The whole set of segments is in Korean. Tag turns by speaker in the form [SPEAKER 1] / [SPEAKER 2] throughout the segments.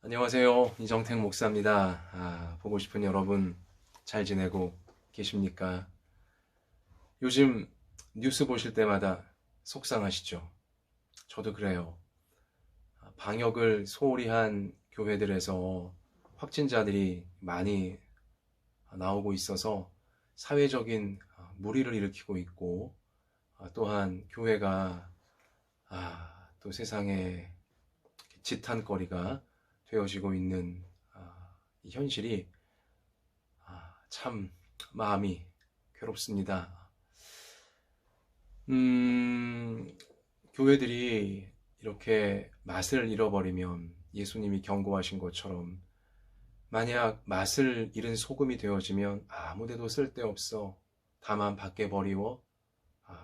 [SPEAKER 1] 안녕하세요. 이정택 목사입니다. 보고 싶은 여러분 잘 지내고 계십니까? 요즘 뉴스 보실 때마다 속상하시죠? 저도 그래요. 방역을 소홀히 한 교회들에서 확진자들이 많이 나오고 있어서 사회적인 물의를 일으키고 있고, 또한 교회가 또 세상에 지탄거리가 되어지고 있는 이 현실이 참 마음이 괴롭습니다. 교회들이 이렇게 맛을 잃어버리면 예수님이 경고하신 것처럼 만약 맛을 잃은 소금이 되어지면 아무데도 쓸데없어 다만 밖에 버리워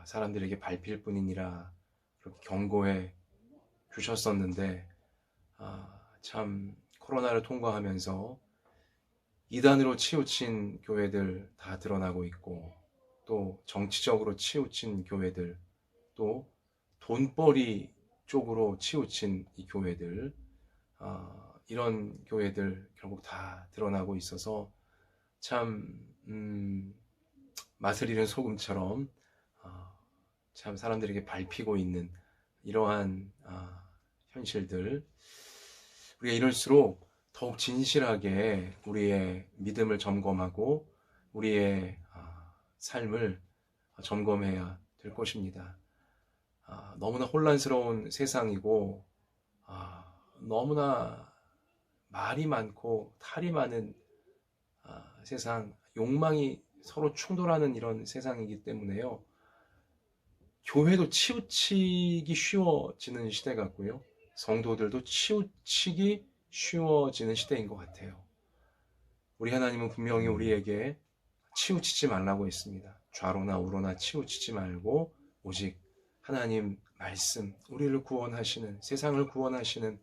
[SPEAKER 1] 사람들에게 밟힐 뿐이니라 그렇게 경고해 주셨었는데 참 코로나를 통과하면서 이단으로 치우친 교회들 다 드러나고 있고, 또 정치적으로 치우친 교회들, 또 돈벌이 쪽으로 치우친 이 교회들, 이런 교회들 결국 다 드러나고 있어서 참 맛을 잃은 소금처럼 참 사람들에게 밟히고 있는 이러한 현실들, 우리가 이럴수록 더욱 진실하게 우리의 믿음을 점검하고 우리의 삶을 점검해야 될 것입니다. 너무나 혼란스러운 세상이고 너무나 말이 많고 탈이 많은 세상, 욕망이 서로 충돌하는 이런 세상이기 때문에요. 교회도 치우치기 쉬워지는 시대 같고요. 성도들도 치우치기 쉬워지는 시대인 것 같아요. 우리 하나님은 분명히 우리에게 치우치지 말라고 했습니다. 좌로나 우로나 치우치지 말고 오직 하나님 말씀, 우리를 구원하시는, 세상을 구원하시는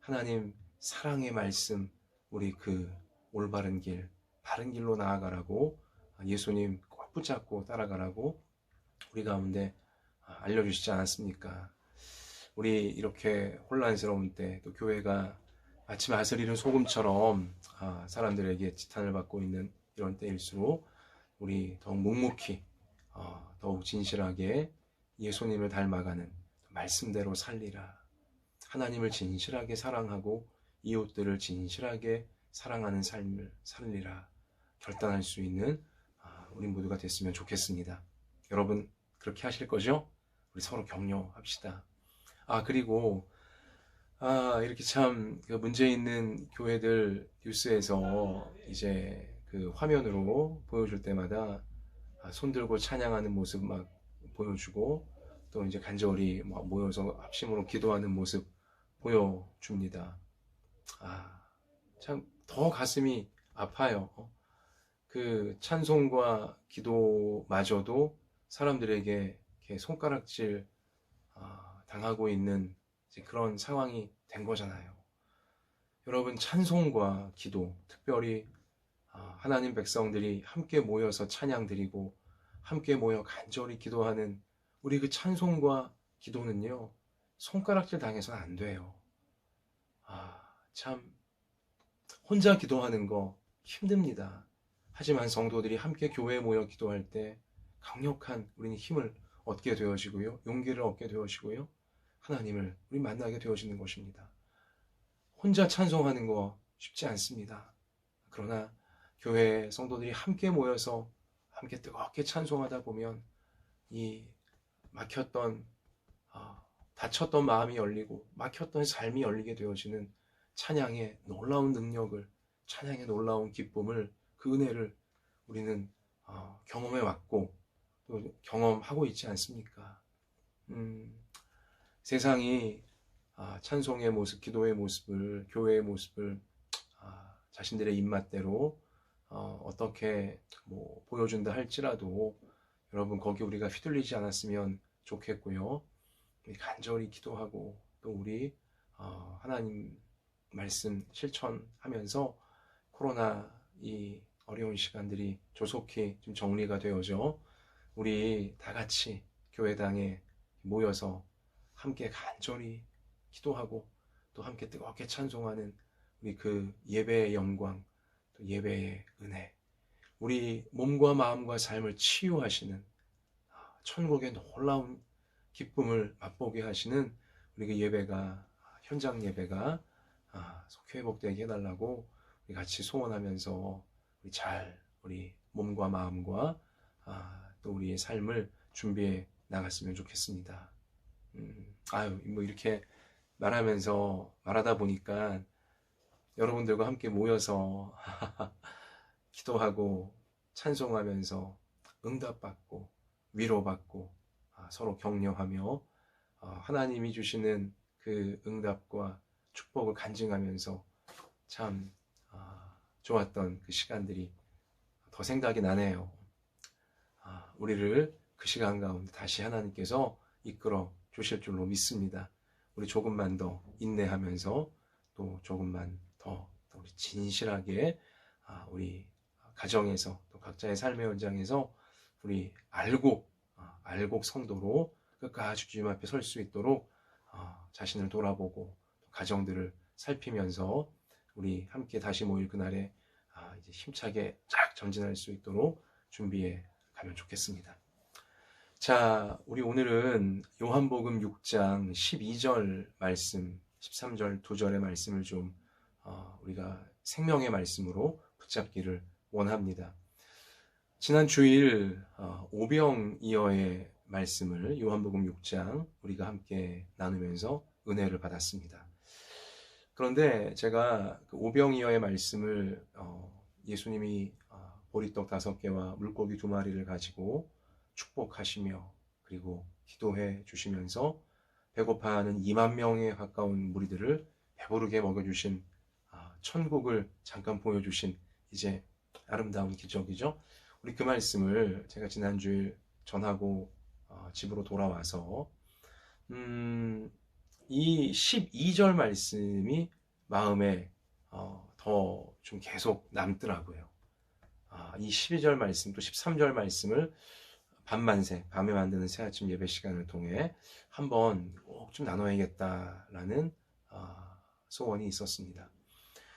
[SPEAKER 1] 하나님 사랑의 말씀, 우리 그 올바른 길, 바른 길로 나아가라고 예수님 꼭 붙잡고 따라가라고 우리 가운데 알려주시지 않았습니까? 우리 이렇게 혼란스러운 때 또 교회가 마치 맛을 잃은 소금처럼 사람들에게 지탄을 받고 있는 이런 때일수록 우리 더욱 묵묵히 더욱 진실하게 예수님을 닮아가는 말씀대로 살리라. 하나님을 진실하게 사랑하고 이웃들을 진실하게 사랑하는 삶을 살리라. 결단할 수 있는 우리 모두가 됐으면 좋겠습니다. 여러분 그렇게 하실 거죠? 우리 서로 격려합시다. 그리고 이렇게 참 문제 있는 교회들 뉴스에서 이제 그 화면으로 보여줄 때마다 손 들고 찬양하는 모습 막 보여주고 또 이제 간절히 모여서 합심으로 기도하는 모습 보여줍니다. 참 더 가슴이 아파요. 그 찬송과 기도마저도 사람들에게 이렇게 손가락질 당하고 있는 그런 상황이 된 거잖아요. 여러분 찬송과 기도, 특별히 하나님 백성들이 함께 모여서 찬양 드리고 함께 모여 간절히 기도하는 우리 그 찬송과 기도는요, 손가락질 당해서는 안 돼요. 참 혼자 기도하는 거 힘듭니다. 하지만 성도들이 함께 교회에 모여 기도할 때 강력한 우리는 힘을 얻게 되어지고요, 용기를 얻게 되어지고요, 하나님을 우리 만나게 되어지는 것입니다. 혼자 찬송하는 거 쉽지 않습니다. 그러나 교회 성도들이 함께 모여서 함께 뜨겁게 찬송하다 보면 이 막혔던 닫혔던 마음이 열리고 막혔던 삶이 열리게 되어지는 찬양의 놀라운 능력을, 찬양의 놀라운 기쁨을, 그 은혜를 우리는 경험해 왔고 또 경험하고 있지 않습니까? 세상이 찬송의 모습, 기도의 모습을, 교회의 모습을 자신들의 입맛대로 어떻게 보여준다 할지라도 여러분 거기 우리가 휘둘리지 않았으면 좋겠고요. 간절히 기도하고 또 우리 하나님 말씀 실천하면서 코로나 이 어려운 시간들이 조속히 좀 정리가 되어져 우리 다 같이 교회당에 모여서 함께 간절히 기도하고 또 함께 뜨겁게 찬송하는 우리 그 예배의 영광, 또 예배의 은혜, 우리 몸과 마음과 삶을 치유하시는 천국의 놀라운 기쁨을 맛보게 하시는 우리 그 예배가, 현장 예배가 속히 회복되게 해달라고 우리 같이 소원하면서 우리 몸과 마음과 또 우리의 삶을 준비해 나갔으면 좋겠습니다. 뭐 이렇게 말하다 보니까 여러분들과 함께 모여서 기도하고 찬송하면서 응답받고 위로받고 서로 격려하며 하나님이 주시는 그 응답과 축복을 간증하면서 참 좋았던 그 시간들이 더 생각이 나네요. 우리를 그 시간 가운데 다시 하나님께서 이끌어 주실 줄로 믿습니다. 우리 조금만 더 인내하면서 또 조금만 더 우리 진실하게 우리 가정에서 또 각자의 삶의 현장에서 우리 알곡 성도로 끝까지 주님 앞에 설 수 있도록 자신을 돌아보고 가정들을 살피면서 우리 함께 다시 모일 그날에 이제 힘차게 쫙 전진할 수 있도록 준비해 가면 좋겠습니다. 자, 우리 오늘은 요한복음 6장 12절 말씀, 13절 2절의 말씀을 좀 우리가 생명의 말씀으로 붙잡기를 원합니다. 지난 주일 오병이어의 말씀을 요한복음 6장 우리가 함께 나누면서 은혜를 받았습니다. 그런데 제가 그 오병이어의 말씀을 예수님이 보리떡 5개와 물고기 2마리를 가지고 축복하시며 그리고 기도해 주시면서 배고파하는 2만 명에 가까운 무리들을 배부르게 먹여주신 천국을 잠깐 보여주신 이제 아름다운 기적이죠. 우리 그 말씀을 제가 지난주에 전하고 집으로 돌아와서 이 12절 말씀이 마음에 더 좀 계속 남더라고요. 이 12절 말씀 또 13절 말씀을 밤만세, 밤에 만드는 새아침 예배 시간을 통해 한번 꼭 좀 나눠야겠다라는 소원이 있었습니다.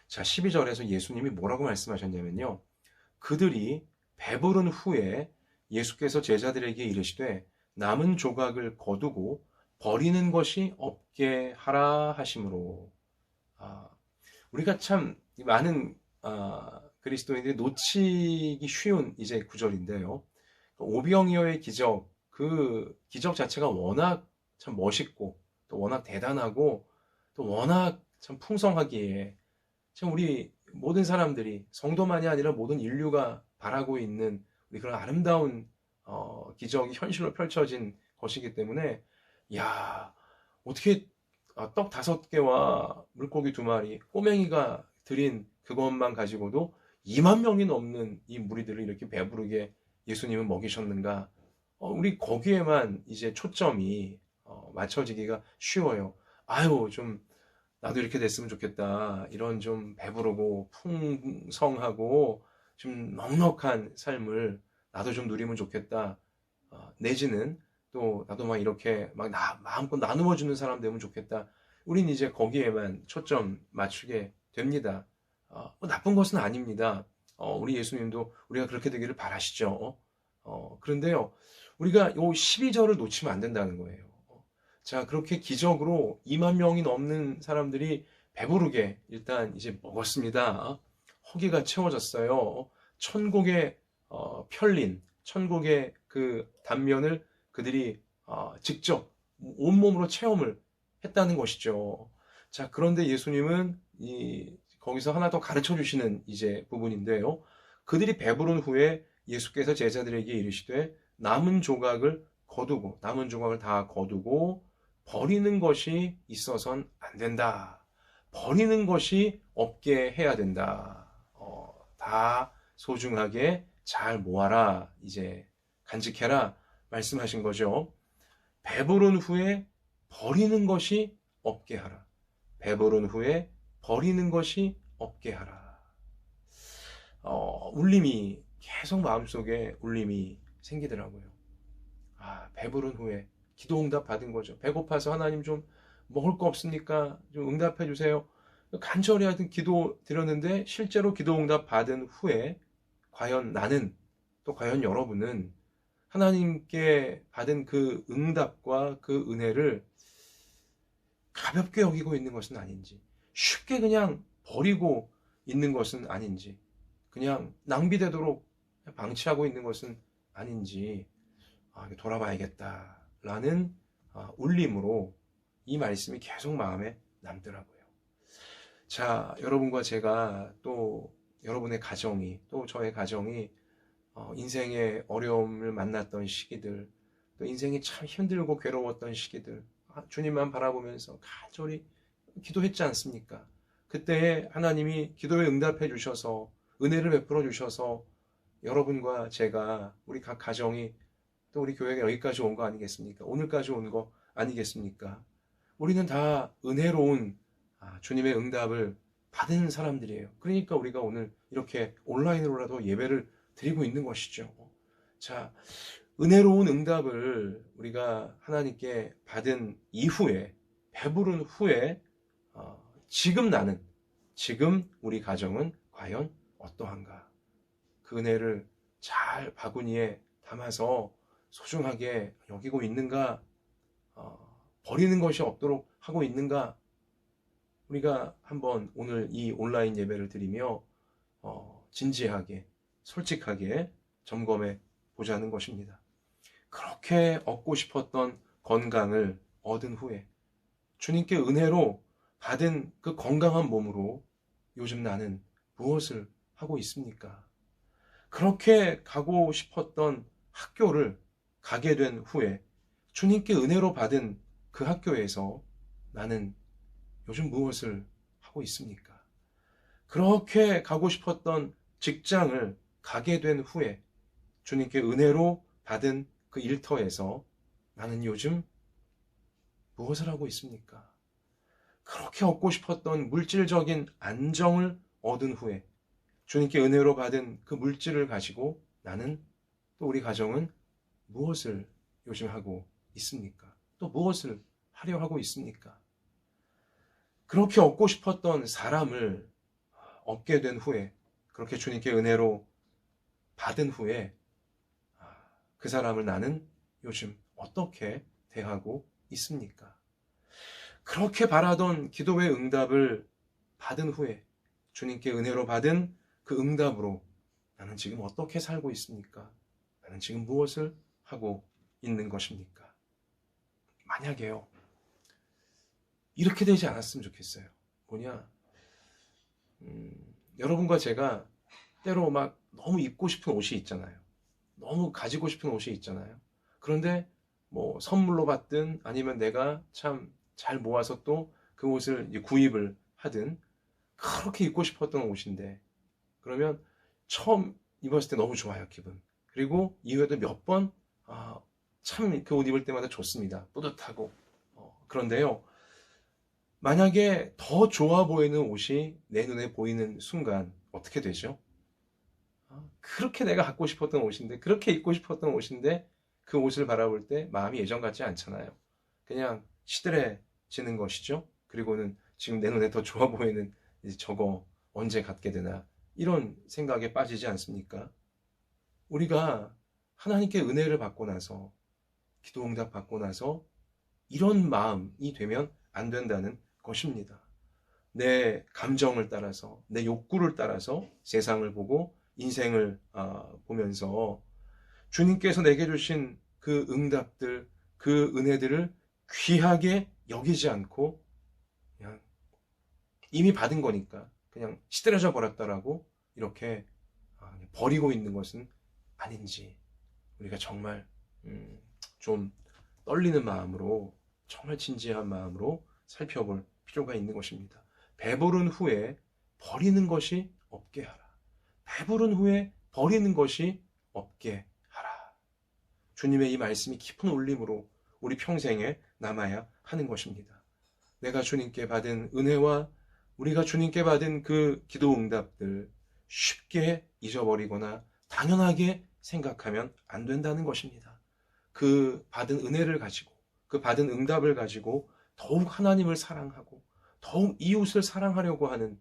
[SPEAKER 1] 자, 12절에서 예수님이 뭐라고 말씀하셨냐면요. 그들이 배부른 후에 예수께서 제자들에게 이르시되 남은 조각을 거두고 버리는 것이 없게 하라 하심으로. 우리가 참 많은 그리스도인들이 놓치기 쉬운 이제 구절인데요. 오병이어의 기적, 그 기적 자체가 워낙 참 멋있고 또 워낙 대단하고 또 워낙 참 풍성하기에 참 우리 모든 사람들이 성도만이 아니라 모든 인류가 바라고 있는 우리 그런 아름다운 기적이 현실로 펼쳐진 것이기 때문에 어떻게 떡 5개와 물고기 2마리 꼬맹이가 드린 그것만 가지고도 2만 명이 넘는 이 무리들을 이렇게 배부르게 예수님은 먹이셨는가? 우리 거기에만 이제 초점이 맞춰지기가 쉬워요. 좀 나도 이렇게 됐으면 좋겠다. 이런 좀 배부르고 풍성하고 좀 넉넉한 삶을 나도 좀 누리면 좋겠다. 내지는 또 나도 막 이렇게 막 마음껏 나누어 주는 사람 되면 좋겠다. 우린 이제 거기에만 초점 맞추게 됩니다. 나쁜 것은 아닙니다. 우리 예수님도 우리가 그렇게 되기를 바라시죠. 그런데요, 우리가 요 12절을 놓치면 안 된다는 거예요. 자, 그렇게 기적으로 2만 명이 넘는 사람들이 배부르게 일단 이제 먹었습니다. 허기가 채워졌어요. 천국의 천국의 그 단면을 그들이 직접 온몸으로 체험을 했다는 것이죠. 자, 그런데 예수님은 거기서 하나 더 가르쳐 주시는 이제 부분인데요. 그들이 배부른 후에 예수께서 제자들에게 이르시되 남은 조각을 다 거두고 버리는 것이 있어선 안 된다. 버리는 것이 없게 해야 된다. 다 소중하게 잘 모아라. 이제 간직해라. 말씀하신 거죠. 배부른 후에 버리는 것이 없게 하라. 배부른 후에 버리는 것이 없게 하라. 울림이 계속 마음속에 울림이 생기더라고요. 배부른 후에 기도 응답 받은 거죠. 배고파서 하나님 좀 먹을 거 없습니까? 좀 응답해 주세요. 간절히 하여튼 기도 드렸는데 실제로 기도 응답 받은 후에 과연 나는, 또 과연 여러분은 하나님께 받은 그 응답과 그 은혜를 가볍게 여기고 있는 것은 아닌지, 쉽게 그냥 버리고 있는 것은 아닌지, 그냥 낭비되도록 방치하고 있는 것은 아닌지 돌아봐야겠다라는 울림으로 이 말씀이 계속 마음에 남더라고요. 자, 여러분과 제가 또 여러분의 가정이, 또 저의 가정이 인생의 어려움을 만났던 시기들, 또 인생이 참 힘들고 괴로웠던 시기들, 주님만 바라보면서 간절히 기도했지 않습니까? 그때에 하나님이 기도에 응답해 주셔서 은혜를 베풀어 주셔서 여러분과 제가, 우리 각 가정이, 또 우리 교회가 여기까지 온 거 아니겠습니까? 오늘까지 온 거 아니겠습니까? 우리는 다 은혜로운 주님의 응답을 받은 사람들이에요. 그러니까 우리가 오늘 이렇게 온라인으로라도 예배를 드리고 있는 것이죠. 자, 은혜로운 응답을 우리가 하나님께 받은 이후에, 배부른 후에 지금 나는, 지금 우리 가정은 과연 어떠한가? 그 은혜를 잘 바구니에 담아서 소중하게 여기고 있는가? 버리는 것이 없도록 하고 있는가? 우리가 한번 오늘 이 온라인 예배를 드리며 진지하게, 솔직하게 점검해 보자는 것입니다. 그렇게 얻고 싶었던 건강을 얻은 후에 주님께 은혜로 받은 그 건강한 몸으로 요즘 나는 무엇을 하고 있습니까? 그렇게 가고 싶었던 학교를 가게 된 후에 주님께 은혜로 받은 그 학교에서 나는 요즘 무엇을 하고 있습니까? 그렇게 가고 싶었던 직장을 가게 된 후에 주님께 은혜로 받은 그 일터에서 나는 요즘 무엇을 하고 있습니까? 그렇게 얻고 싶었던 물질적인 안정을 얻은 후에 주님께 은혜로 받은 그 물질을 가지고 나는, 또 우리 가정은 무엇을 요즘 하고 있습니까? 또 무엇을 하려 하고 있습니까? 그렇게 얻고 싶었던 사람을 얻게 된 후에, 그렇게 주님께 은혜로 받은 후에 그 사람을 나는 요즘 어떻게 대하고 있습니까? 그렇게 바라던 기도의 응답을 받은 후에 주님께 은혜로 받은 그 응답으로 나는 지금 어떻게 살고 있습니까? 나는 지금 무엇을 하고 있는 것입니까? 만약에요, 이렇게 되지 않았으면 좋겠어요. 뭐냐, 여러분과 제가 때로 막 너무 입고 싶은 옷이 있잖아요. 너무 가지고 싶은 옷이 있잖아요. 그런데 뭐 선물로 받든 아니면 내가 참 잘 모아서 또 그 옷을 이제 구입을 하든, 그렇게 입고 싶었던 옷인데, 그러면 처음 입었을 때 너무 좋아요, 기분. 그리고 이후에도 몇 번, 참 그 옷 입을 때마다 좋습니다. 뿌듯하고. 그런데요, 만약에 더 좋아 보이는 옷이 내 눈에 보이는 순간 어떻게 되죠? 그렇게 내가 갖고 싶었던 옷인데, 그렇게 입고 싶었던 옷인데, 그 옷을 바라볼 때 마음이 예전 같지 않잖아요. 그냥 시들해지는 것이죠. 그리고는 지금 내 눈에 더 좋아 보이는 저거 언제 갖게 되나, 이런 생각에 빠지지 않습니까? 우리가 하나님께 은혜를 받고 나서, 기도 응답 받고 나서 이런 마음이 되면 안 된다는 것입니다. 내 감정을 따라서, 내 욕구를 따라서 세상을 보고 인생을 보면서 주님께서 내게 주신 그 응답들, 그 은혜들을 귀하게 여기지 않고 그냥 이미 받은 거니까 그냥 시들어져 버렸다라고 이렇게 버리고 있는 것은 아닌지, 우리가 정말 좀 떨리는 마음으로, 정말 진지한 마음으로 살펴볼 필요가 있는 것입니다. 배부른 후에 버리는 것이 없게 하라. 배부른 후에 버리는 것이 없게 하라. 주님의 이 말씀이 깊은 울림으로 우리 평생에 남아야 하는 것입니다. 내가 주님께 받은 은혜와 우리가 주님께 받은 그 기도 응답들 쉽게 잊어버리거나 당연하게 생각하면 안 된다는 것입니다. 그 받은 은혜를 가지고, 그 받은 응답을 가지고 더욱 하나님을 사랑하고 더욱 이웃을 사랑하려고 하는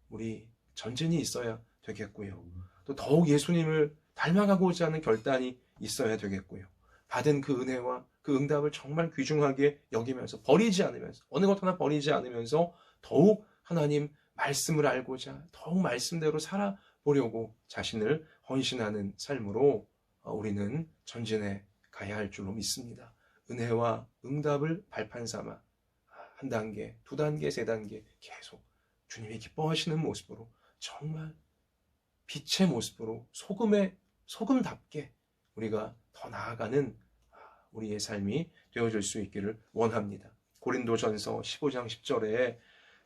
[SPEAKER 1] 우리 전진이 있어야 되겠고요. 또 더욱 예수님을 닮아가고자 하는 결단이 있어야 되겠고요. 받은 그 은혜와 그 응답을 정말 귀중하게 여기면서 버리지 않으면서 어느 것 하나 버리지 않으면서 더욱 하나님 말씀을 알고자 더욱 말씀대로 살아보려고 자신을 헌신하는 삶으로 우리는 전진해 가야 할 줄로 믿습니다. 은혜와 응답을 발판 삼아 한 단계, 두 단계, 세 단계 계속 주님이 기뻐하시는 모습으로 정말 빛의 모습으로 소금답게 우리가 더 나아가는 우리의 삶이 되어질 수 있기를 원합니다. 고린도전서 15장 10절에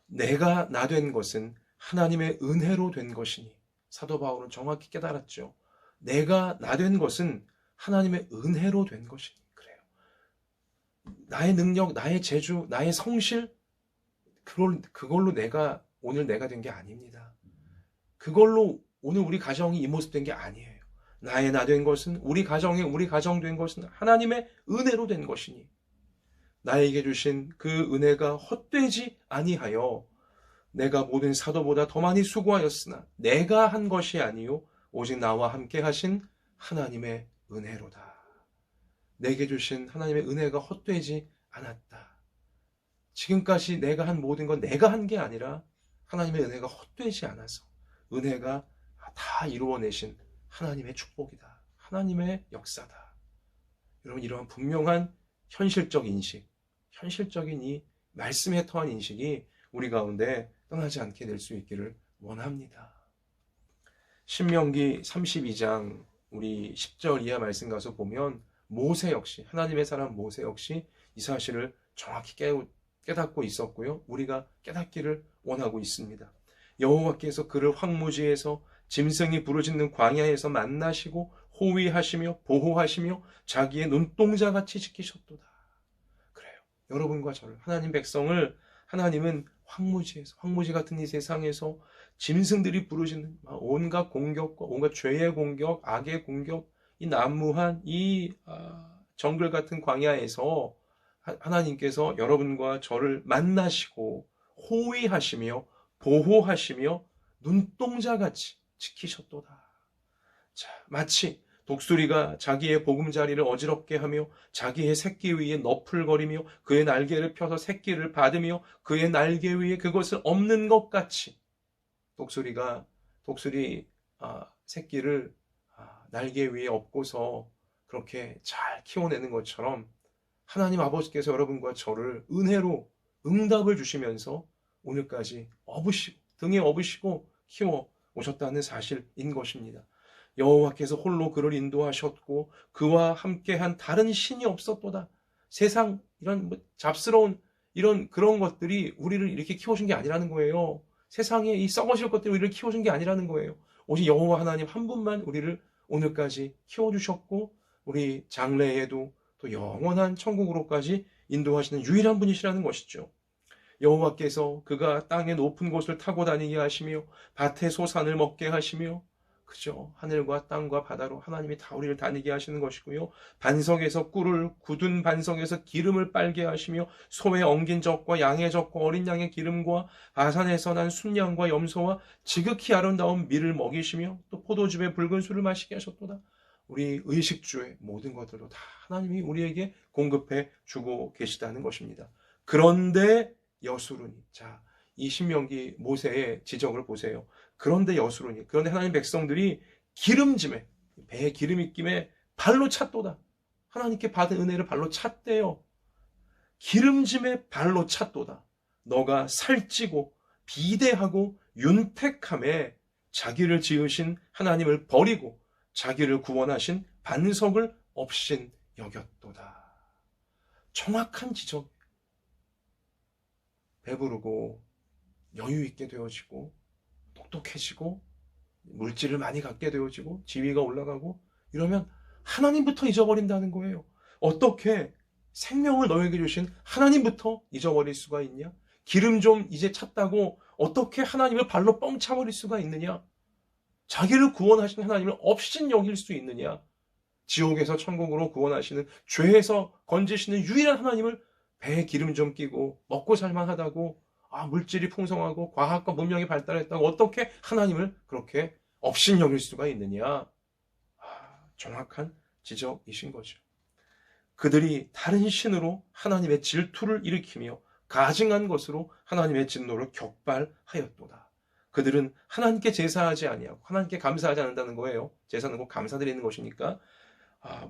[SPEAKER 1] 내가 나 된 것은 하나님의 은혜로 된 것이니 사도 바울은 정확히 깨달았죠. 내가 나 된 것은 하나님의 은혜로 된 것이니 그래요. 나의 능력, 나의 재주, 나의 성실 그걸로 오늘 내가 된 게 아닙니다. 그걸로 오늘 우리 가정이 이 모습 된 게 아니에요. 나의 나 된 것은 우리 가정 된 것은 하나님의 은혜로 된 것이니 나에게 주신 그 은혜가 헛되지 아니하여 내가 모든 사도보다 더 많이 수고하였으나 내가 한 것이 아니요 오직 나와 함께 하신 하나님의 은혜로다. 내게 주신 하나님의 은혜가 헛되지 않았다. 지금까지 내가 한 모든 건 내가 한 게 아니라 하나님의 은혜가 헛되지 않아서 은혜가 다 이루어내신 하나님의 축복이다. 하나님의 역사다. 여러분 이러한 분명한 현실적 인식, 현실적인 이 말씀에 터한 인식이 우리 가운데 떠나지 않게 될 수 있기를 원합니다. 신명기 32장 우리 10절 이하 말씀 가서 보면 모세 역시 하나님의 사람 모세 역시 이 사실을 정확히 깨닫고 있었고요. 우리가 깨닫기를 원하고 있습니다. 여호와께서 그를 황무지에서 짐승이 부르짖는 광야에서 만나시고 호위하시며 보호하시며 자기의 눈동자같이 지키셨도다. 그래요. 여러분과 저를 하나님 백성을 하나님은 황무지 같은 이 세상에서 짐승들이 부르짖는 온갖 공격과 온갖 죄의 공격, 악의 공격, 이 난무한 이 정글 같은 광야에서 하나님께서 여러분과 저를 만나시고 호위하시며 보호하시며 눈동자같이 지키셨도다. 자, 마치 독수리가 자기의 보금자리를 어지럽게 하며 자기의 새끼 위에 너풀거리며 그의 날개를 펴서 새끼를 받으며 그의 날개 위에 그것을 엎는 것 같이 독수리 새끼를 날개 위에 엎고서 그렇게 잘 키워내는 것처럼 하나님 아버지께서 여러분과 저를 은혜로 응답을 주시면서 오늘까지 등에 업으시고 키워 오셨다는 사실인 것입니다. 여호와께서 홀로 그를 인도하셨고 그와 함께한 다른 신이 없었도다. 세상 이런 잡스러운 그런 것들이 우리를 이렇게 키워준 게 아니라는 거예요. 세상에 이 썩어질 것들이 우리를 키워준 게 아니라는 거예요. 오직 여호와 하나님 한 분만 우리를 오늘까지 키워주셨고 우리 장래에도 또 영원한 천국으로까지 인도하시는 유일한 분이시라는 것이죠. 여호와께서 그가 땅의 높은 곳을 타고 다니게 하시며 밭의 소산을 먹게 하시며 그죠? 하늘과 땅과 바다로 하나님이 다 우리를 다니게 하시는 것이고요. 반석에서 꿀을 굳은 반석에서 기름을 빨게 하시며 소의 엉긴 젖과 양의 젖과 어린 양의 기름과 바산에서 난 순양과 염소와 지극히 아름다운 밀을 먹이시며 또 포도즙의 붉은 술을 마시게 하셨도다. 우리 의식주의 모든 것들도 다 하나님이 우리에게 공급해 주고 계시다는 것입니다. 그런데 여수르니 이 신명기 모세의 지적을 보세요. 그런데 하나님 백성들이 기름짐에 배에 기름이 낌에 발로 찼도다. 하나님께 받은 은혜를 발로 찼대요. 기름짐에 발로 찼도다. 너가 살찌고 비대하고 윤택함에 자기를 지으신 하나님을 버리고 자기를 구원하신 반석을 없인 여겼도다. 정확한 지적. 배부르고 여유 있게 되어지고 똑똑해지고 물질을 많이 갖게 되어지고 지위가 올라가고 이러면 하나님부터 잊어버린다는 거예요. 어떻게 생명을 너에게 주신 하나님부터 잊어버릴 수가 있냐? 기름 좀 이제 찼다고 어떻게 하나님을 발로 뻥 차버릴 수가 있느냐? 자기를 구원하신 하나님을 없인 여길 수 있느냐? 지옥에서 천국으로 구원하시는 죄에서 건지시는 유일한 하나님을 배에 기름 좀 끼고 먹고 살만하다고 물질이 풍성하고 과학과 문명이 발달했다고 어떻게 하나님을 그렇게 업신여길 수가 있느냐? 정확한 지적이신 거죠. 그들이 다른 신으로 하나님의 질투를 일으키며 가증한 것으로 하나님의 진노를 격발하였도다. 그들은 하나님께 제사하지 아니하고 하나님께 감사하지 않는다는 거예요. 제사는 곧 감사드리는 것이니까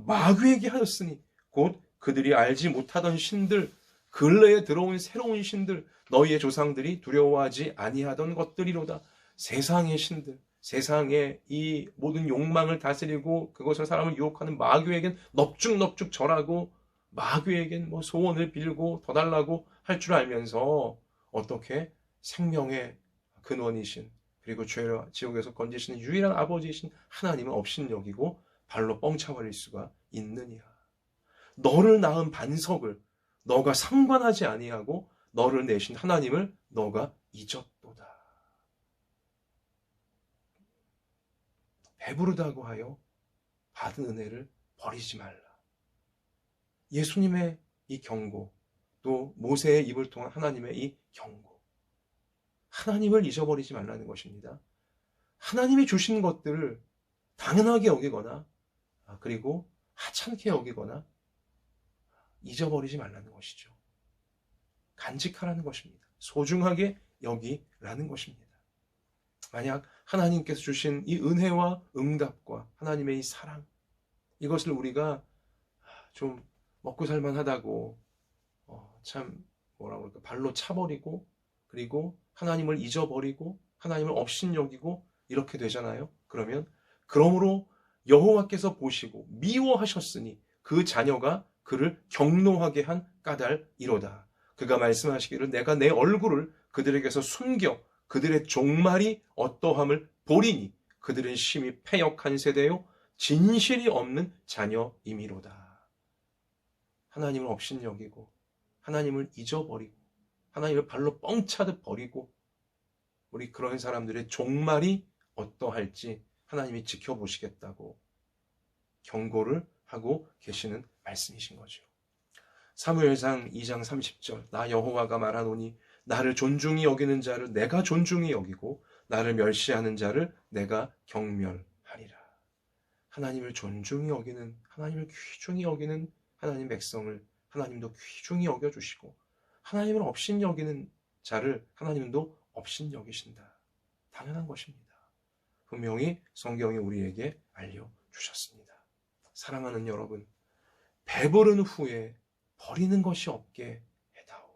[SPEAKER 1] 마귀에게 하였으니 곧 그들이 알지 못하던 신들, 근래에 들어온 새로운 신들, 너희의 조상들이 두려워하지 아니하던 것들이로다. 세상의 신들, 세상의 이 모든 욕망을 다스리고 그것을 사람을 유혹하는 마귀에겐 넙죽넙죽 절하고 마귀에겐 소원을 빌고 더 달라고 할 줄 알면서 어떻게 생명의 근원이신 그리고 죄와 지옥에서 건지시는 유일한 아버지이신 하나님은 업신여기고 발로 뻥차버릴 수가 있느냐. 너를 낳은 반석을 너가 상관하지 아니하고 너를 내신 하나님을 너가 잊었도다. 배부르다고 하여 받은 은혜를 버리지 말라. 예수님의 이 경고, 또 모세의 입을 통한 하나님의 이 경고. 하나님을 잊어버리지 말라는 것입니다. 하나님이 주신 것들을 당연하게 여기거나 그리고 하찮게 여기거나 잊어버리지 말라는 것이죠. 간직하라는 것입니다. 소중하게 여기라는 것입니다. 만약 하나님께서 주신 이 은혜와 응답과 하나님의 이 사랑, 이것을 우리가 좀 먹고 살만하다고 참 뭐라고 그럴까, 발로 차버리고 그리고 하나님을 잊어버리고 하나님을 업신여기고 이렇게 되잖아요. 그러므로 여호와께서 보시고 미워하셨으니 그 자녀가 그를 경노하게 한 까닭이로다. 그가 말씀하시기를 내가 내 얼굴을 그들에게서 숨겨 그들의 종말이 어떠함을 보리니 그들은 심히 패역한 세대요 진실이 없는 자녀임이로다. 하나님을 업신여기고 하나님을 잊어버리고 하나님을 발로 뻥차듯 버리고 우리 그런 사람들의 종말이 어떠할지 하나님이 지켜보시겠다고 경고를 하고 계시는 말씀이신 거죠. 사무엘상 2장 30절 나 여호와가 말하노니 나를 존중히 여기는 자를 내가 존중히 여기고 나를 멸시하는 자를 내가 경멸하리라. 하나님을 존중히 여기는, 하나님을 귀중히 여기는 하나님 백성을 하나님도 귀중히 여겨주시고 하나님을 업신 여기는 자를 하나님도 업신 여기신다. 당연한 것입니다. 분명히 성경이 우리에게 알려주셨습니다. 사랑하는 여러분, 배부른 후에 버리는 것이 없게 해다오.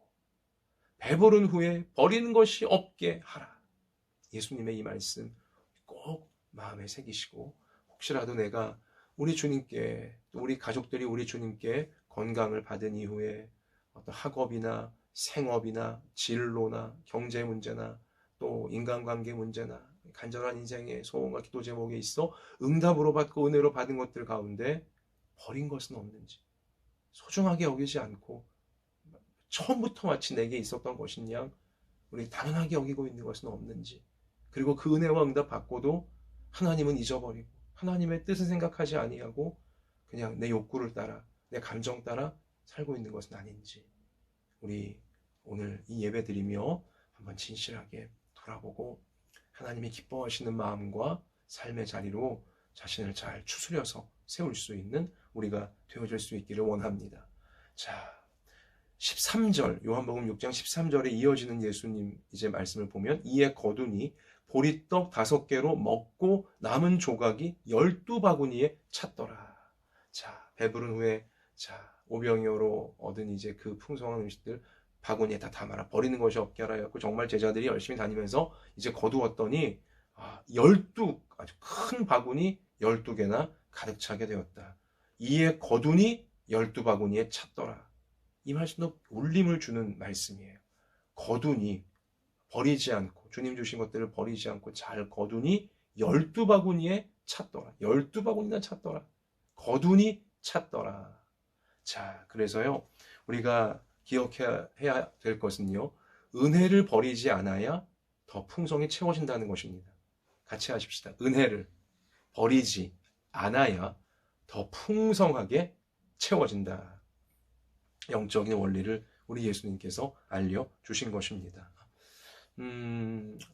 [SPEAKER 1] 배부른 후에 버리는 것이 없게 하라. 예수님의 이 말씀 꼭 마음에 새기시고 혹시라도 내가 우리 주님께 또 우리 가족들이 우리 주님께 건강을 받은 이후에 어떤 학업이나 생업이나 진로나 경제 문제나 또 인간관계 문제나 간절한 인생의 소원과 기도 제목에 있어 응답으로 받고 은혜로 받은 것들 가운데 버린 것은 없는지, 소중하게 여기지 않고 처음부터 마치 내게 있었던 것인 양 우리 당연하게 여기고 있는 것은 없는지, 그리고 그 은혜와 응답 받고도 하나님은 잊어버리고 하나님의 뜻을 생각하지 아니하고 그냥 내 욕구를 따라 내 감정 따라 살고 있는 것은 아닌지, 우리 오늘 이 예배 드리며 한번 진실하게 돌아보고 하나님이 기뻐하시는 마음과 삶의 자리로 자신을 잘 추스려서 세울 수 있는 우리가 되어질 수 있기를 원합니다. 자, 13절, 요한복음 6장 13절에 이어지는 예수님 이제 말씀을 보면 이에 거두니 보리떡 5개로 먹고 남은 조각이 12바구니에 찼더라. 자, 배부른 후에 오병이어로 얻은 이제 그 풍성한 음식들 바구니에 다 담아라. 버리는 것이 없게 하라 해갖고 정말 제자들이 열심히 다니면서 이제 거두었더니 12 아주 큰 바구니 12개나 가득 차게 되었다. 이에 거두니 12바구니에 찼더라. 이 말씀도 울림을 주는 말씀이에요. 거두니, 버리지 않고 주님 주신 것들을 버리지 않고 잘 거두니 12바구니에 찼더라. 12바구니나 찼더라. 거두니 찼더라. 자, 그래서요 우리가 기억해야 될 것은요, 은혜를 버리지 않아야 더 풍성히 채워진다는 것입니다. 같이 하십시다. 은혜를 버리지 않아야 더 풍성하게 채워진다. 영적인 원리를 우리 예수님께서 알려주신 것입니다.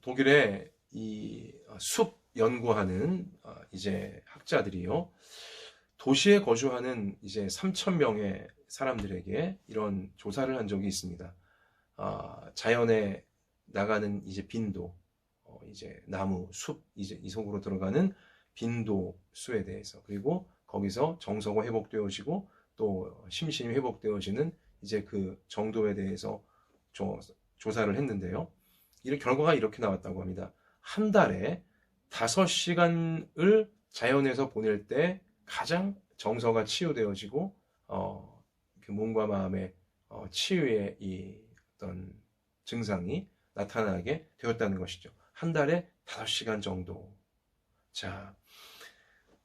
[SPEAKER 1] 독일의 이 숲 연구하는 이제 학자들이요. 도시에 거주하는 이제 3,000명의 사람들에게 이런 조사를 한 적이 있습니다. 자연에 나가는 이제 빈도, 이제 나무, 숲, 이제 이 속으로 들어가는 빈도 수에 대해서, 그리고 거기서 정서가 회복되어지고 또 심신이 회복되어지는 이제 그 정도에 대해서 조사를 했는데요. 이 결과가 이렇게 나왔다고 합니다. 한 달에 5시간을 자연에서 보낼 때 가장 정서가 치유되어지고 그 몸과 마음의 치유의 이 어떤 증상이 나타나게 되었다는 것이죠. 한 달에 5시간 정도. 자,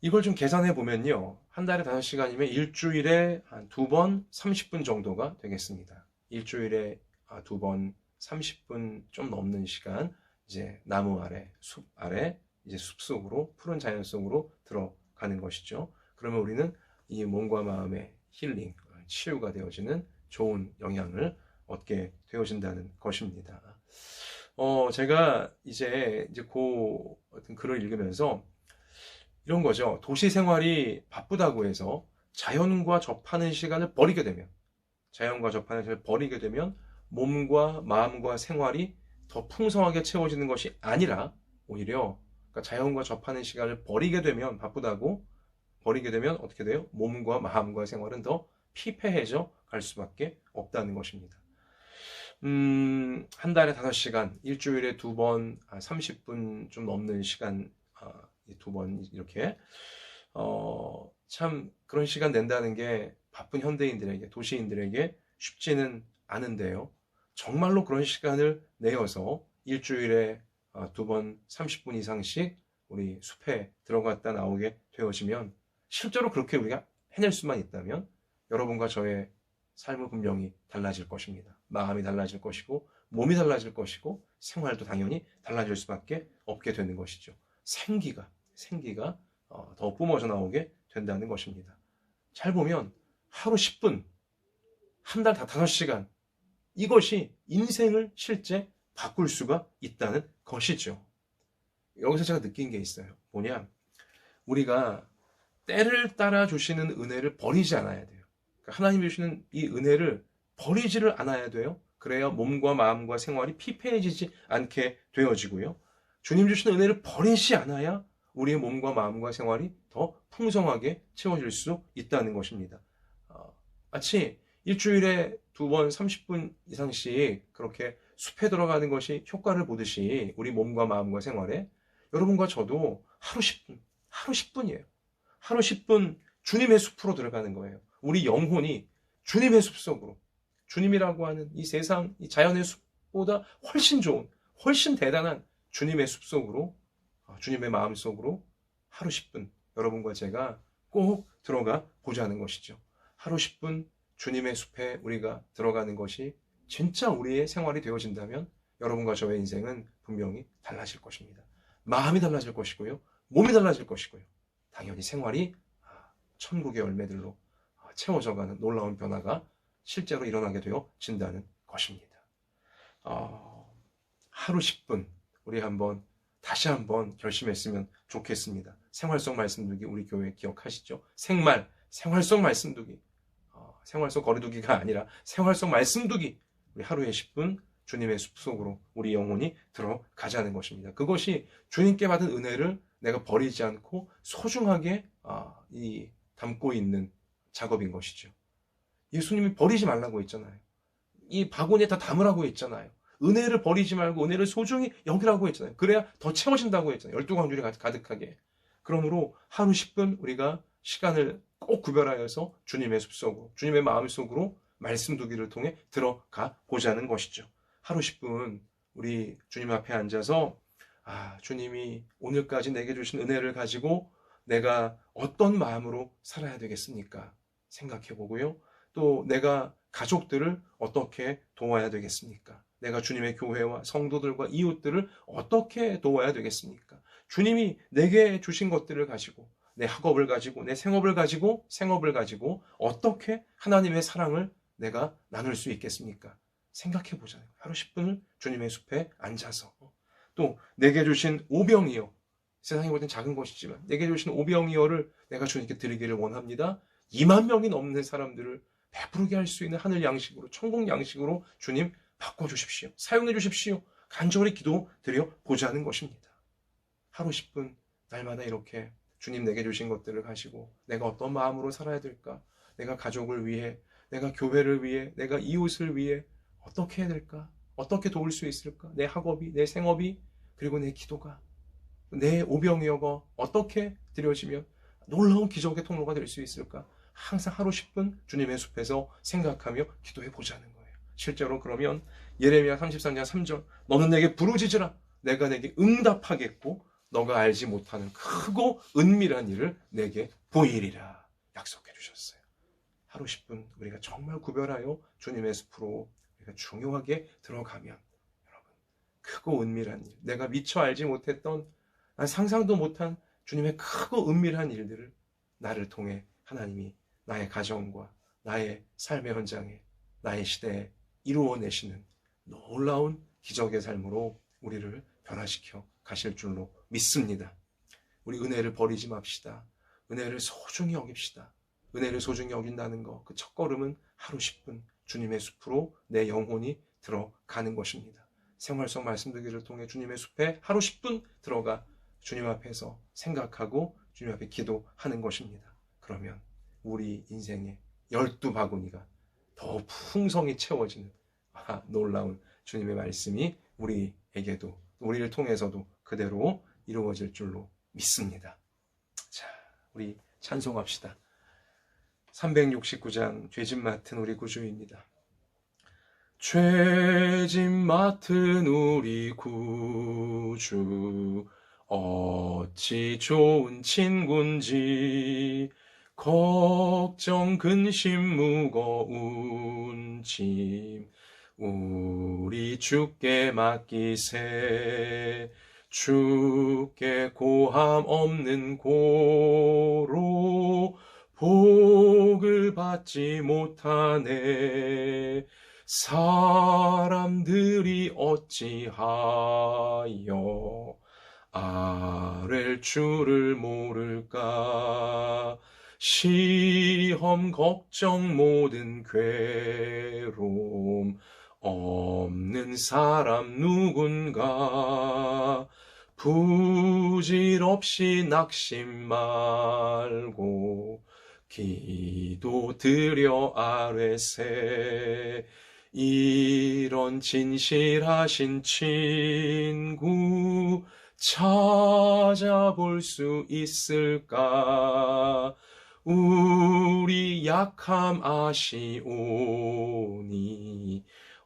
[SPEAKER 1] 이걸 좀 계산해 보면요. 한 달에 5시간이면 일주일에 한 2번 30분 정도가 되겠습니다. 일주일에 2번 30분 좀 넘는 시간, 이제 나무 아래, 숲 아래, 이제 숲 속으로, 푸른 자연 속으로 들어가는 것이죠. 그러면 우리는 이 몸과 마음의 힐링, 치유가 되어지는 좋은 영향을 얻게 되어진다는 것입니다. 제가 이제 어떤 글을 읽으면서 이런 거죠. 도시 생활이 바쁘다고 해서 자연과 접하는 시간을 버리게 되면 몸과 마음과 생활이 더 풍성하게 채워지는 것이 아니라 오히려 그러니까 자연과 접하는 시간을 버리게 되면 어떻게 돼요? 몸과 마음과 생활은 더 피폐해져 갈 수밖에 없다는 것입니다. 한 달에 5시간, 일주일에 2번, 30분 좀 넘는 시간, 2번 이렇게 참 그런 시간 낸다는 게 바쁜 현대인들에게, 도시인들에게 쉽지는 않은데요. 정말로 그런 시간을 내어서 일주일에 2번 30분 이상씩 우리 숲에 들어갔다 나오게 되어지면, 실제로 그렇게 우리가 해낼 수만 있다면 여러분과 저의 삶은 분명히 달라질 것입니다. 마음이 달라질 것이고, 몸이 달라질 것이고, 생활도 당연히 달라질 수밖에 없게 되는 것이죠. 생기가 더 뿜어져 나오게 된다는 것입니다. 잘 보면 하루 10분, 한 달 다 5시간, 이것이 인생을 실제 바꿀 수가 있다는 것이죠. 여기서 제가 느낀 게 있어요. 뭐냐, 우리가 때를 따라 주시는 은혜를 버리지 않아야 돼요. 그러니까 하나님이 주시는 이 은혜를 버리지를 않아야 돼요. 그래야 몸과 마음과 생활이 피폐해지지 않게 되어지고요. 주님 주시는 은혜를 버리지 않아야 우리의 몸과 마음과 생활이 더 풍성하게 채워질 수 있다는 것입니다. 마치 일주일에 2번 30분 이상씩 그렇게 숲에 들어가는 것이 효과를 보듯이 우리 몸과 마음과 생활에, 여러분과 저도 하루 10분이에요. 하루 10분 주님의 숲으로 들어가는 거예요. 우리 영혼이 주님의 숲 속으로, 주님이라고 하는 이 세상, 이 자연의 숲보다 훨씬 좋은, 훨씬 대단한 주님의 숲 속으로, 주님의 마음 속으로 하루 10분 여러분과 제가 꼭 들어가 보자는 것이죠. 하루 10분 주님의 숲에 우리가 들어가는 것이 진짜 우리의 생활이 되어진다면 여러분과 저의 인생은 분명히 달라질 것입니다. 마음이 달라질 것이고요. 몸이 달라질 것이고요. 당연히 생활이 천국의 열매들로 채워져가는 놀라운 변화가 실제로 일어나게 되어진다는 것입니다. 하루 10분 우리 다시 한번 결심했으면 좋겠습니다. 생활 속 말씀두기, 우리 교회 기억하시죠? 생활 속 말씀두기. 생활 속 거리두기가 아니라 생활 속 말씀두기. 우리 하루에 10분 주님의 숲속으로 우리 영혼이 들어가자는 것입니다. 그것이 주님께 받은 은혜를 내가 버리지 않고 소중하게 담고 있는 작업인 것이죠. 예수님이 버리지 말라고 했잖아요. 이 바구니에 다 담으라고 했잖아요. 은혜를 버리지 말고 은혜를 소중히 여기라고 했잖아요. 그래야 더 채워진다고 했잖아요. 12광줄이 가득하게. 그러므로 하루 10분 우리가 시간을 꼭 구별하여서 주님의 숲속으로, 주님의 마음속으로 말씀두기를 통해 들어가 보자는 것이죠. 하루 10분 우리 주님 앞에 앉아서 주님이 오늘까지 내게 주신 은혜를 가지고 내가 어떤 마음으로 살아야 되겠습니까? 생각해 보고요. 또 내가 가족들을 어떻게 도와야 되겠습니까? 내가 주님의 교회와 성도들과 이웃들을 어떻게 도와야 되겠습니까? 주님이 내게 주신 것들을 가지고, 내 학업을 가지고, 내 생업을 가지고 어떻게 하나님의 사랑을 내가 나눌 수 있겠습니까? 생각해 보자는 거예요. 하루 10분을 주님의 숲에 앉아서. 또 내게 주신 오병이어, 세상에 보는 작은 것이지만 내게 주신 오병이어를 내가 주님께 드리기를 원합니다. 2만 명이 넘는 사람들을 배부르게 할 수 있는 하늘 양식으로, 천국 양식으로 주님 바꿔주십시오. 사용해 주십시오. 간절히 기도 드려 보자는 것입니다. 하루 10분 날마다 이렇게 주님 내게 주신 것들을 가지고 내가 어떤 마음으로 살아야 될까? 내가 가족을 위해, 내가 교회를 위해, 내가 이웃을 위해 어떻게 해야 될까? 어떻게 도울 수 있을까? 내 학업이, 내 생업이, 그리고 내 기도가, 내 오병이어가 어떻게 드려지면 놀라운 기적의 통로가 될 수 있을까? 항상 하루 10분 주님의 숲에서 생각하며 기도해 보자는 거예요. 실제로 그러면 예레미야 33장 3절, 너는 내게 부르짖으라, 내가 내게 응답하겠고 너가 알지 못하는 크고 은밀한 일을 내게 보이리라 약속해 주셨어요. 하루 10분 우리가 정말 구별하여 주님의 숲으로 우리가 중요하게 들어가면, 여러분, 크고 은밀한 일, 내가 미처 알지 못했던, 난 상상도 못한 주님의 크고 은밀한 일들을 나를 통해 하나님이 나의 가정과 나의 삶의 현장에, 나의 시대에 이루어내시는 놀라운 기적의 삶으로 우리를 변화시켜 가실 줄로 믿습니다. 우리 은혜를 버리지 맙시다. 은혜를 소중히 여깁시다. 은혜를 소중히 여긴다는 것, 그 첫걸음은 하루 10분 주님의 숲으로 내 영혼이 들어가는 것입니다. 생활 속 말씀드리기를 통해 주님의 숲에 하루 10분 들어가 주님 앞에서 생각하고 주님 앞에 기도하는 것입니다. 그러면 우리 인생의 12바구니가 더 풍성히 채워지는 놀라운 주님의 말씀이 우리에게도, 우리를 통해서도 그대로 이루어질 줄로 믿습니다. 자, 우리 찬송합시다. 369장 죄짐 맡은 우리 구주입니다. 죄짐 맡은 우리 구주, 어찌 좋은 친군지, 걱정 근심 무거운 짐 우리 주께 맡기세. 주께 고함 없는 고로 복을 받지 못하네. 사람들이 어찌하여 아랠 줄을 모를까. 시험 걱정 모든 괴로움 없는 사람 누군가. 부질없이 낙심 말고 기도 드려 아뢰세. 이런 진실하신 친구 찾아볼 수 있을까. 우리 약함 아시오니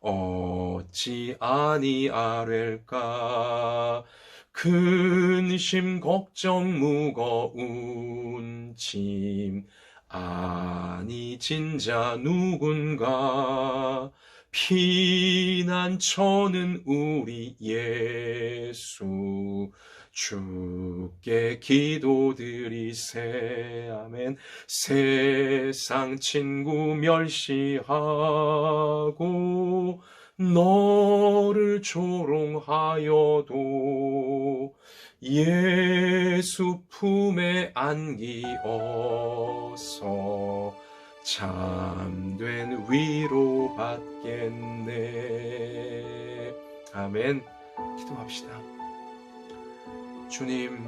[SPEAKER 1] 어찌 아니 아랠까. 근심 걱정 무거운 짐 아니 진자 누군가. 피난처는 우리 예수 주께 기도드리세. 아멘. 세상 친구 멸시하고 너를 조롱하여도 예수 품에 안기어서 참된 위로 받겠네. 아멘. 기도합시다. 주님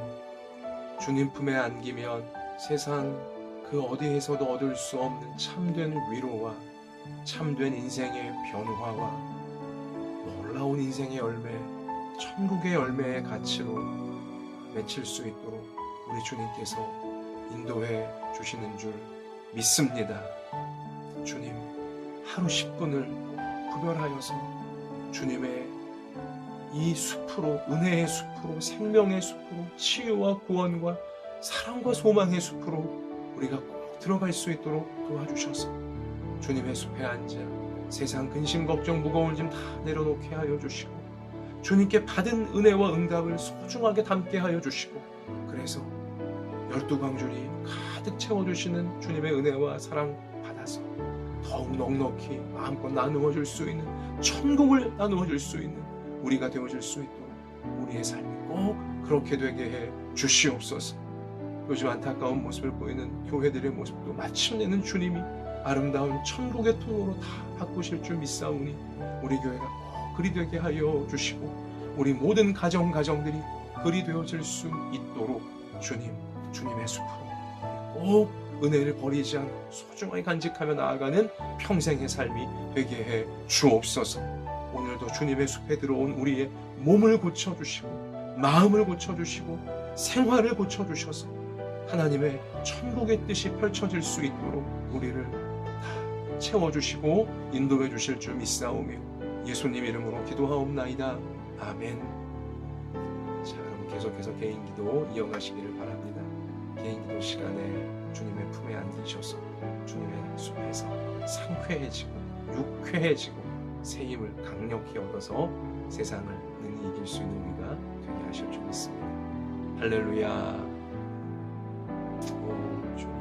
[SPEAKER 1] 품에 안기면 세상 그 어디에서도 얻을 수 없는 참된 위로와 참된 인생의 변화와 놀라운 인생의 열매, 천국의 열매의 가치로 맺힐 수 있도록 우리 주님께서 인도해 주시는 줄 믿습니다. 주님, 하루 10분을 구별하여서 주님의 이 숲으로, 은혜의 숲으로, 생명의 숲으로, 치유와 구원과 사랑과 소망의 숲으로 우리가 꼭 들어갈 수 있도록 도와주셔서 주님의 숲에 앉아 세상 근심 걱정 무거운 짐 다 내려놓게 하여 주시고 주님께 받은 은혜와 응답을 소중하게 담게 하여 주시고, 그래서 12광줄이 가득 채워주시는 주님의 은혜와 사랑 받아서 더욱 넉넉히 마음껏 나누어 줄 수 있는, 천국을 나누어 줄 수 있는 우리가 되어줄 수 있도록 우리의 삶이 꼭 그렇게 되게 해 주시옵소서. 요즘 안타까운 모습을 보이는 교회들의 모습도 마침내는 주님이 아름다운 천국의 통로로 다 바꾸실 줄 믿사오니 우리 교회가 꼭 그리 되게 하여 주시고 우리 모든 가정들이 그리 되어질 수 있도록 주님의 숲으로 꼭 은혜를 버리지 않고 소중하게 간직하며 나아가는 평생의 삶이 되게 해 주옵소서. 오늘도 주님의 숲에 들어온 우리의 몸을 고쳐주시고 마음을 고쳐주시고 생활을 고쳐주셔서 하나님의 천국의 뜻이 펼쳐질 수 있도록 우리를 다 채워주시고 인도해 주실 줄 믿사오며 예수님 이름으로 기도하옵나이다. 아멘. 자, 여러분 계속해서 개인 기도 이어가시기를 바랍니다. 개인 기도 시간에 주님의 품에 앉으셔서 주님의 숲에서 상쾌해지고 유쾌해지고 새 힘을 강력히 얻어서 세상을 능히 이길 수 있는 우리가 되게 하실 줄 믿습니다. 할렐루야. 오, 주님.